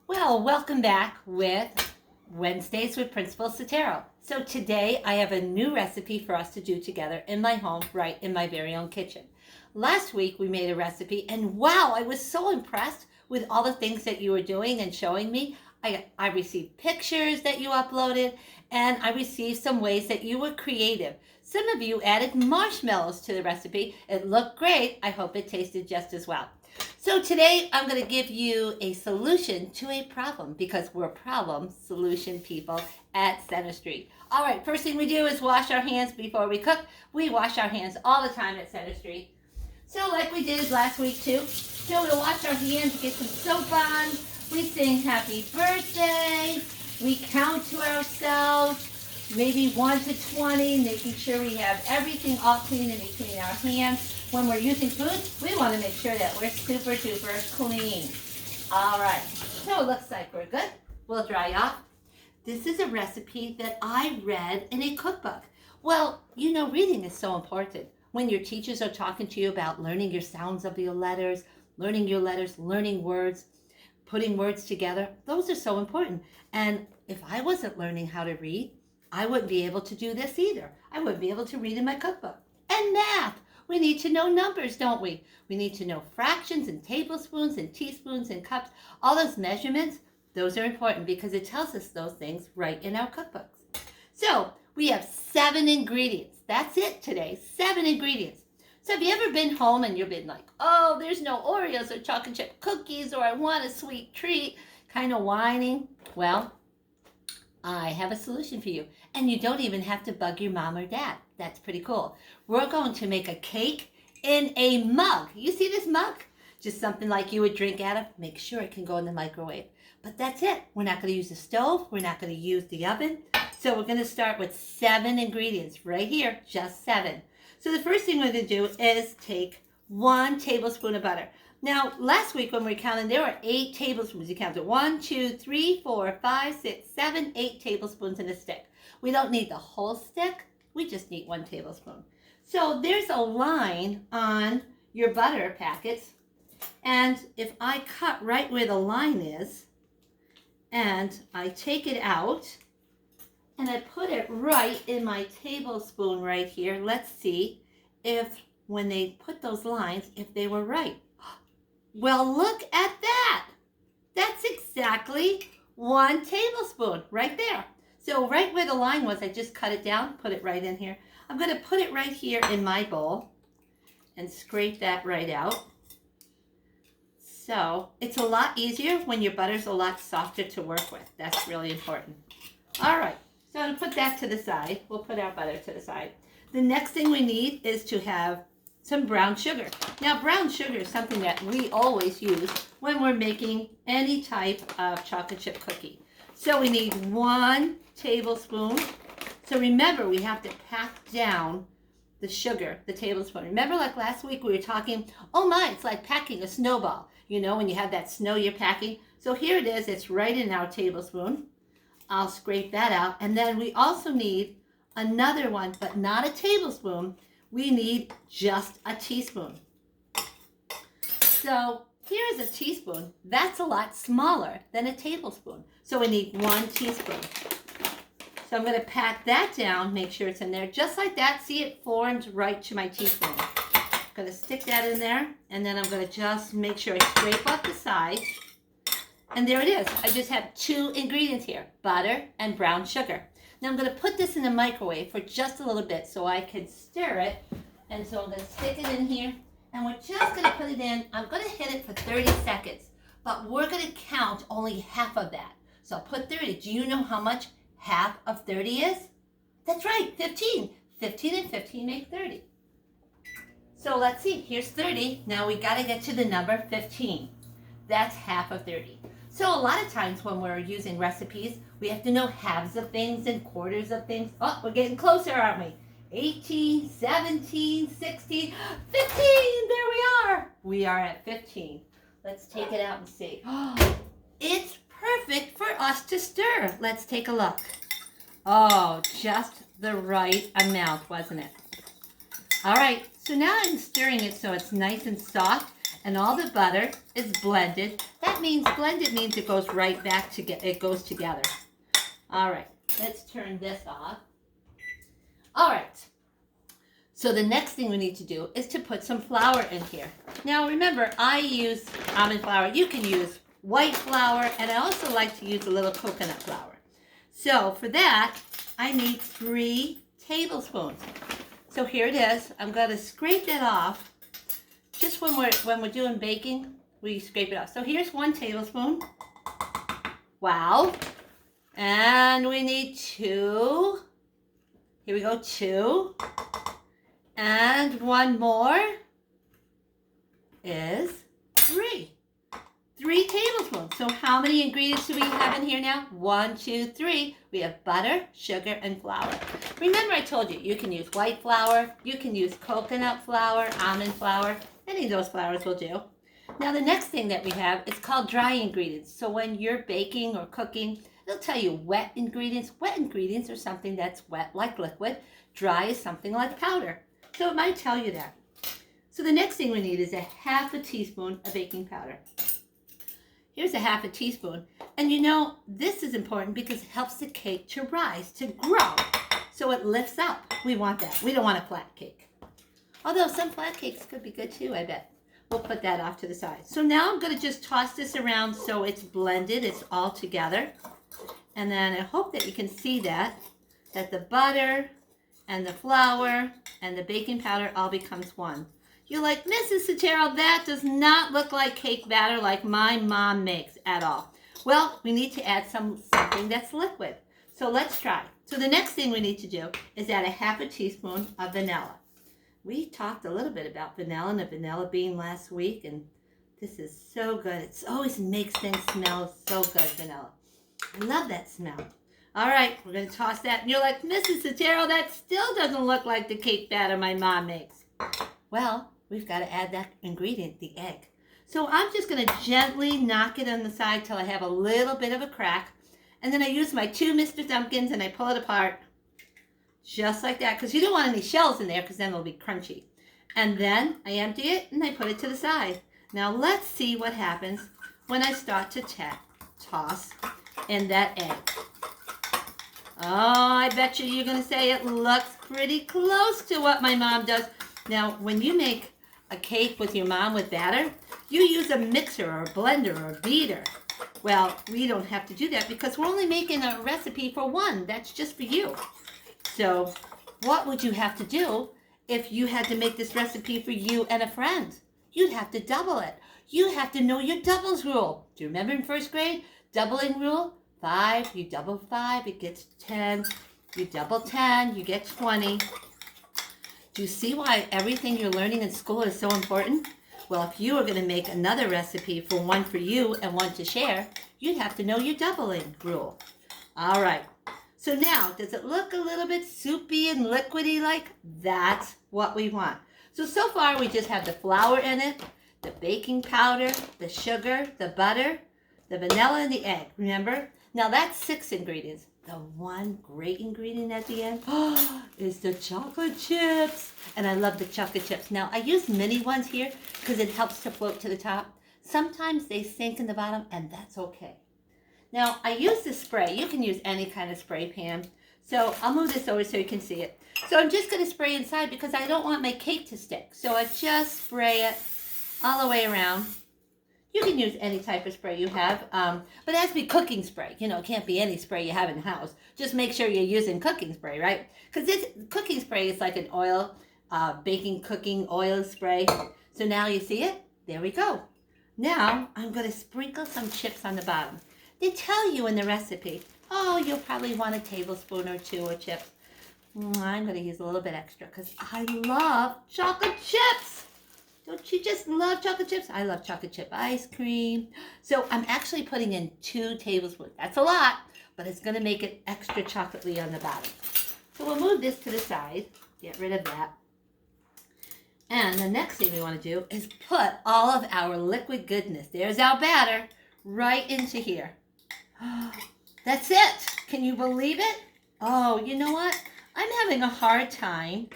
Well, welcome back with Wednesdays with Principal Sotero. So today I have a new recipe for us to do together in my home, right in my very own kitchen. Last week we made a recipe and wow, I was so impressed with all the things that you were doing and showing me. I received pictures that you uploaded and I received some ways that you were creative. Some of you added marshmallows to the recipe. It looked great. I hope it tasted just as well. So today I'm going to give you a solution to a problem because we're problem solution people at Center Street. All right, first thing we do is wash our hands before we cook. We wash our hands all the time at Center Street. So like we did last week too. So we'll wash our hands, get some soap on. We sing happy birthday. We count to ourselves, maybe 1 to 20, making sure we have everything all clean in between our hands. When we're using food, we want to make sure that we're super duper clean. All right, so it looks like we're good. We'll dry off. This is a recipe that I read in a cookbook. Well, you know, reading is so important. When your teachers are talking to you about learning your sounds of your letters, learning words, putting words together, those are so important. And if I wasn't learning how to read, I wouldn't be able to do this either. I wouldn't be able to read in my cookbook. And math. We need to know numbers, don't we? We need to know fractions and tablespoons and teaspoons and cups. All those measurements, those are important because it tells us those things right in our cookbooks. So we have 7 ingredients. That's it today, 7 ingredients. So have you ever been home and you've been like, oh, there's no Oreos or chocolate chip cookies or I want a sweet treat, kind of whining? Well, I have a solution for you. And you don't even have to bug your mom or dad. That's pretty cool. We're going to make a cake in a mug. You see this mug? Just something like you would drink out of. Make sure it can go in the microwave. But that's it. We're not going to use the stove. We're not going to use the oven. So we're going to start with 7 ingredients right here, just 7. So the first thing we're going to do is take 1 tablespoon of butter. Now, last week when we were counting, there were 8 tablespoons. You counted 1, 2, 3, 4, 5, 6, 7, 8 tablespoons in a stick. We don't need the whole stick. We just need 1 tablespoon. So there's a line on your butter packets. And if I cut right where the line is, and I take it out, and I put it right in my tablespoon right here, let's see if when they put those lines, if they were right. Well, look at that. That's exactly 1 tablespoon right there. So right where the line was, I just cut it down, put it right in here. I'm going to put it right here in my bowl and scrape that right out. So it's a lot easier when your butter's a lot softer to work with. That's really important. All right, so I'm going to put that to the side. We'll put our butter to the side. The next thing we need is to have some brown sugar. Now, brown sugar is something that we always use when we're making any type of chocolate chip cookie. So we need 1 tablespoon. So remember, we have to pack down the sugar, the tablespoon. Remember, like last week we were talking, oh my, it's like packing a snowball. You know, when you have that snow you're packing. So here it is. It's right in our tablespoon. I'll scrape that out. And then we also need another one, but not a tablespoon. We need just a teaspoon. So here's a teaspoon. That's a lot smaller than a tablespoon. So we need 1 teaspoon. So I'm going to pack that down, make sure it's in there. Just like that, see it formed right to my teaspoon. I'm going to stick that in there, and then I'm going to just make sure I scrape off the sides. And there it is. I just have 2 ingredients here, butter and brown sugar. Now I'm going to put this in the microwave for just a little bit so I can stir it. And so I'm going to stick it in here, and we're just going to put it in. I'm going to hit it for 30 seconds, but we're going to count only half of that. So I'll put 30. Do you know how much half of 30 is? That's right, 15. 15 and 15 make 30. So let's see, here's 30. Now we got to get to the number 15. That's half of 30. So a lot of times when we're using recipes, we have to know halves of things and quarters of things. Oh, we're getting closer, aren't we? 18, 17, 16, 15, there we are. We are at 15. Let's take it out and see. Oh, it's perfect for us to stir. Let's take a look. Oh, just the right amount, wasn't it? All right, so now I'm stirring it so it's nice and soft. and all the butter is blended. That means blended means it goes right back together. It goes together. All right, let's turn this off. All right. So the next thing we need to do is to put some flour in here. Now remember, I use almond flour. You can use white flour, and I also like to use a little coconut flour. So for that, I need 3 tablespoons. So here it is. I'm going to scrape it off. Just when we're doing baking, we scrape it off. So here's 1 tablespoon. Wow. And we need 2. Here we go, 2. And 1 more is 3. 3 tablespoons. So how many ingredients do we have in here now? 1, 2, 3. We have butter, sugar, and flour. Remember I told you, you can use white flour, you can use coconut flour, almond flour, any of those flours will do. Now the next thing that we have is called dry ingredients. So when you're baking or cooking, it'll tell you wet ingredients. Wet ingredients are something that's wet like liquid. Dry is something like powder. So it might tell you that. So the next thing we need is a 1/2 teaspoon of baking powder. Here's a 1/2 teaspoon. And you know, this is important because it helps the cake to rise, to grow. So it lifts up. We want that. We don't want a flat cake. Although some flat cakes could be good too, I bet. We'll put that off to the side. So now I'm going to just toss this around so it's blended. It's all together. And then I hope that you can see that the butter and the flour and the baking powder all becomes one. You're like, Mrs. Sotero, that does not look like cake batter like my mom makes at all. Well, we need to add something that's liquid. So let's try. So the next thing we need to do is add a 1/2 teaspoon of vanilla. We talked a little bit about vanilla and the vanilla bean last week, and this is so good. It always makes things smell so good, vanilla. I love that smell. All right, we're going to toss that. And you're like, Mrs. Sotero, that still doesn't look like the cake batter my mom makes. Well, we've got to add that ingredient, the egg. So I'm just going to gently knock it on the side till I have a little bit of a crack. And then I use my 2 Mr. Thumbkins and I pull it apart. Just like that, because you don't want any shells in there because then it'll be crunchy. And then I empty it and I put it to the side. Now let's see what happens when I start to toss in that egg. Oh, I bet you're going to say it looks pretty close to what my mom does. Now, when you make a cake with your mom with batter, you use a mixer or a blender or a beater. Well, we don't have to do that because we're only making a recipe for 1. That's just for you. So what would you have to do if you had to make this recipe for you and a friend? You'd have to double it. You have to know your doubles rule. Do you remember in 1st grade? Doubling rule? 5, you double 5, it gets 10. You double 10, you get 20. Do you see why everything you're learning in school is so important? Well, if you were going to make another recipe for 1 for you and 1 to share, you'd have to know your doubling rule. All right. So now, does it look a little bit soupy and liquidy like? That's what we want. So far we just have the flour in it, the baking powder, the sugar, the butter, the vanilla, and the egg. Remember? Now that's 6 ingredients. The one great ingredient at the end is the chocolate chips. And I love the chocolate chips. Now I use mini ones here because it helps to float to the top. Sometimes they sink in the bottom and that's okay. Now, I use this spray. You can use any kind of spray pan. So I'll move this over so you can see it. So I'm just going to spray inside because I don't want my cake to stick. So I just spray it all the way around. You can use any type of spray you have, but it has to be cooking spray. You know, it can't be any spray you have in the house. Just make sure you're using cooking spray, right? Because this cooking spray is like an oil, baking, cooking oil spray. So now you see it? There we go. Now I'm going to sprinkle some chips on the bottom. They tell you in the recipe, oh, you'll probably want a tablespoon or 2 of chips. I'm going to use a little bit extra because I love chocolate chips. Don't you just love chocolate chips? I love chocolate chip ice cream. So I'm actually putting in 2 tablespoons. That's a lot, but it's going to make it extra chocolatey on the bottom. So we'll move this to the side. Get rid of that. And the next thing we want to do is put all of our liquid goodness, there's our batter, right into here. That's it. Can you believe it? Oh, you know what? I'm having a hard time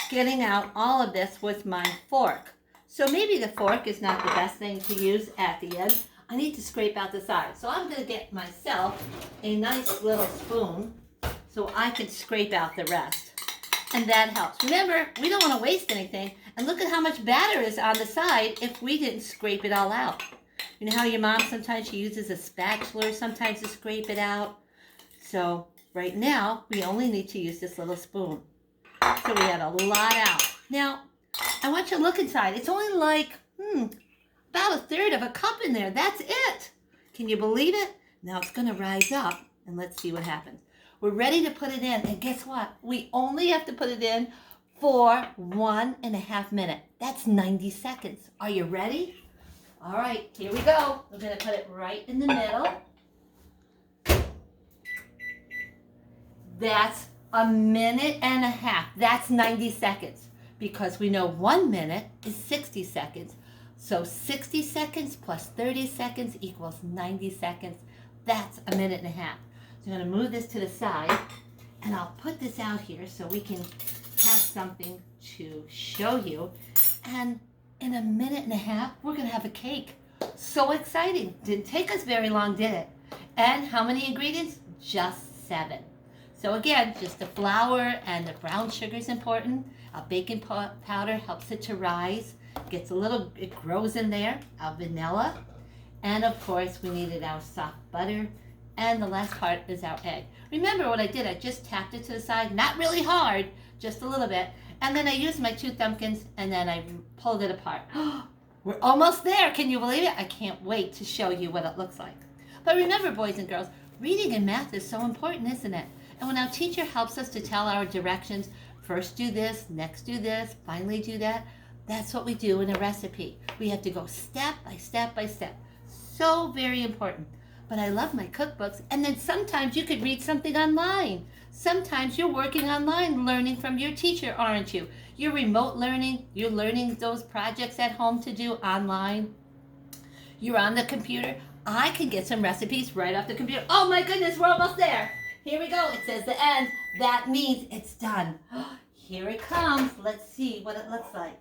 getting out all of this with my fork. So maybe the fork is not the best thing to use at the end. I need to scrape out the side. So I'm going to get myself a nice little spoon so I can scrape out the rest. And that helps. Remember, we don't want to waste anything. And look at how much batter is on the side if we didn't scrape it all out. You know how your mom sometimes she uses a spatula sometimes to scrape it out? So right now, we only need to use this little spoon. So we had a lot out. Now, I want you to look inside. It's only like, about a third of a cup in there. That's it. Can you believe it? Now it's going to rise up, and let's see what happens. We're ready to put it in, and guess what? We only have to put it in for 1.5 minutes. That's 90 seconds. Are you ready? All right, here we go. We're going to put it right in the middle. That's 1.5 minutes. That's 90 seconds because we know 1 minute is 60 seconds. So 60 seconds plus 30 seconds equals 90 seconds. That's 1.5 minutes. So I'm going to move this to the side, and I'll put this out here so we can have something to show you. And in 1.5 minutes, we're going to have a cake. So exciting. Didn't take us very long, did it? And how many ingredients? Just 7. So again, just the flour and the brown sugar is important. Our baking powder helps it to rise. Gets a little, it grows in there. Our vanilla. And of course, we needed our soft butter. And the last part is our egg. Remember what I did? I just tapped it to the side, not really hard, just a little bit. And then I used my 2 thumbkins and then I pulled it apart. We're almost there. Can you believe it? I can't wait to show you what it looks like. But remember, boys and girls, reading and math is so important, isn't it? And when our teacher helps us to tell our directions, first do this, next do this, finally do that, that's what we do in a recipe. We have to go step by step by step. So very important. But I love my cookbooks. And then sometimes you could read something online. Sometimes you're working online, learning from your teacher, aren't you? You're remote learning. You're learning those projects at home to do online. You're on the computer. I can get some recipes right off the computer. Oh my goodness, we're almost there. Here we go. It says the end. That means it's done. Here it comes. Let's see what it looks like.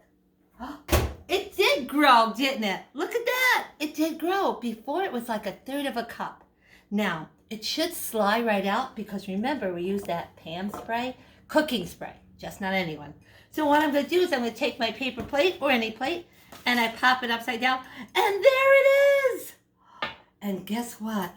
It did grow, didn't it? Look at that. It did grow. Before it was like a third of a cup. Now, it should slide right out because remember we use that Pam spray, cooking spray, just not anyone. So what I'm going to do is I'm going to take my paper plate or any plate and I pop it upside down and there it is. And guess what?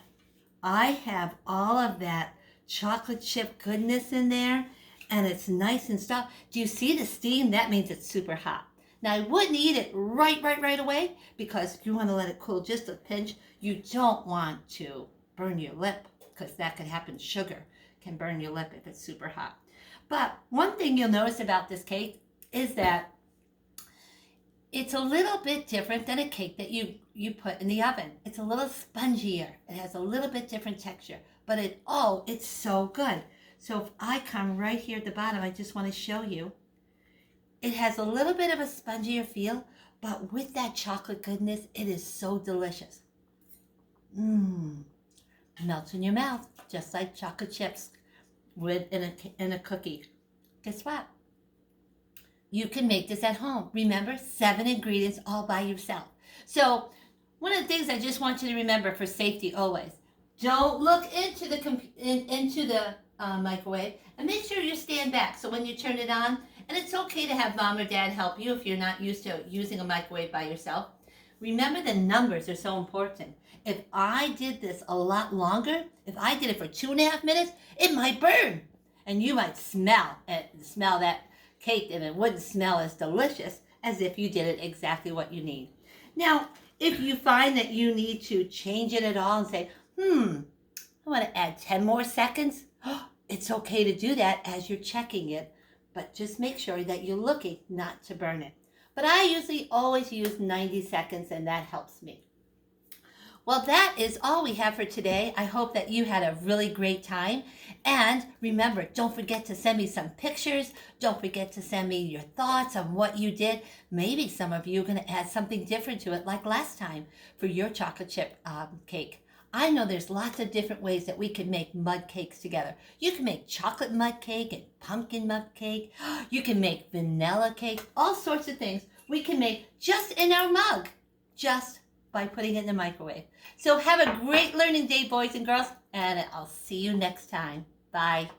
I have all of that chocolate chip goodness in there and it's nice and stuffed. Do you see the steam? That means it's super hot. Now, I wouldn't eat it right away because you want to let it cool just a pinch. You don't want to burn your lip because that could happen. Sugar can burn your lip if it's super hot. But one thing you'll notice about this cake is that it's a little bit different than a cake that you put in the oven. It's a little spongier. It has a little bit different texture. But it's so good. So if I come right here at the bottom, I just want to show you. It has a little bit of a spongier feel, but with that chocolate goodness, it is so delicious. Melts in your mouth, just like chocolate chips in a cookie. Guess what? You can make this at home. Remember, 7 ingredients all by yourself. So one of the things I just want you to remember for safety always, don't look into the microwave and make sure you stand back. So when you turn it on, and it's okay to have mom or dad help you if you're not used to using a microwave by yourself. Remember the numbers are so important. If I did this a lot longer, if I did it for 2.5 minutes, it might burn. And you might smell that cake and it wouldn't smell as delicious as if you did it exactly what you need. Now, if you find that you need to change it at all and say, I want to add 10 more seconds, it's okay to do that as you're checking it. But just make sure that you're looking not to burn it. But I usually always use 90 seconds and that helps me. Well, that is all we have for today. I hope that you had a really great time. And remember, don't forget to send me some pictures. Don't forget to send me your thoughts on what you did. Maybe some of you are going to add something different to it like last time for your chocolate chip cake. I know there's lots of different ways that we can make mud cakes together. You can make chocolate mud cake and pumpkin mud cake. You can make vanilla cake, all sorts of things. we can make just in our mug, just by putting it in the microwave. So have a great learning day, boys and girls, and I'll see you next time. Bye.